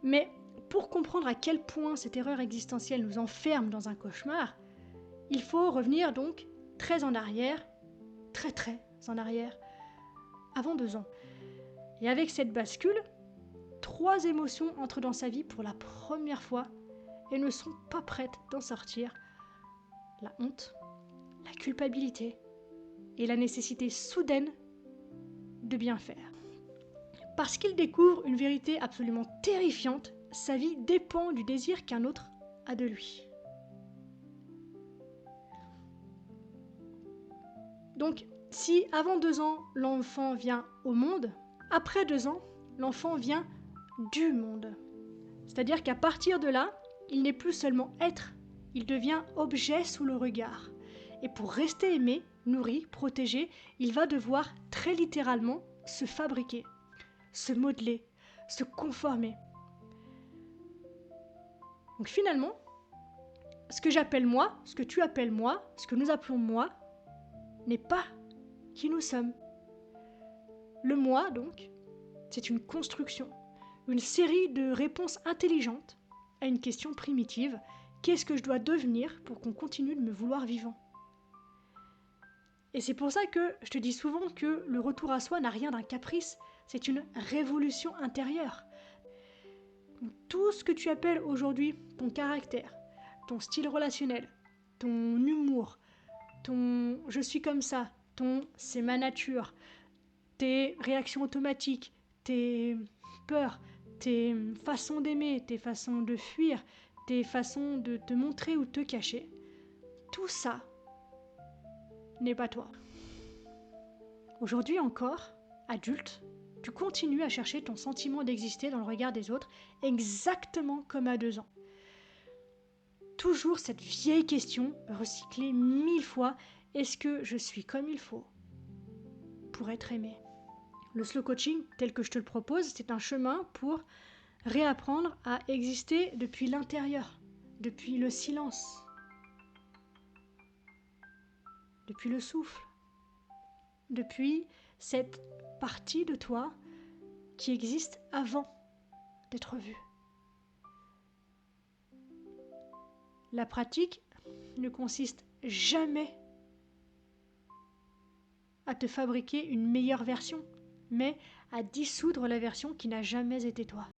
Mais pour comprendre à quel point cette erreur existentielle nous enferme dans un cauchemar, il faut revenir donc très en arrière, très en arrière, avant 2 ans. Et avec cette bascule, 3 émotions entrent dans sa vie pour la première fois et ne sont pas prêtes d'en sortir. La honte, la culpabilité et la nécessité soudaine de bien faire. Parce qu'il découvre une vérité absolument terrifiante, sa vie dépend du désir qu'un autre a de lui. Donc, si avant 2 ans, l'enfant vient au monde, après 2 ans, l'enfant vient du monde. C'est-à-dire qu'à partir de là, il n'est plus seulement être, il devient objet sous le regard. Et pour rester aimé, nourri, protégé, il va devoir très littéralement se fabriquer, se modeler, se conformer. Donc finalement, ce que j'appelle moi, ce que tu appelles moi, ce que nous appelons moi, n'est pas qui nous sommes. Le moi, donc, c'est une construction, une série de réponses intelligentes à une question primitive. Qu'est-ce que je dois devenir pour qu'on continue de me vouloir vivant ? Et c'est pour ça que je te dis souvent que le retour à soi n'a rien d'un caprice, c'est une révolution intérieure. Tout ce que tu appelles aujourd'hui ton caractère, ton style relationnel, ton humour, ton je suis comme ça, ton c'est ma nature, tes réactions automatiques, tes peurs, tes façons d'aimer, tes façons de fuir, tes façons de te montrer ou te cacher, tout ça n'est pas toi. Aujourd'hui encore, adulte, tu continues à chercher ton sentiment d'exister dans le regard des autres exactement comme à 2 ans. Toujours cette vieille question, recyclée 1000 fois, est-ce que je suis comme il faut pour être aimé ? Le slow coaching, tel que je te le propose, c'est un chemin pour réapprendre à exister depuis l'intérieur, depuis le silence, depuis le souffle, depuis cette partie de toi qui existe avant d'être vue. La pratique ne consiste jamais à te fabriquer une meilleure version, mais à dissoudre la version qui n'a jamais été toi.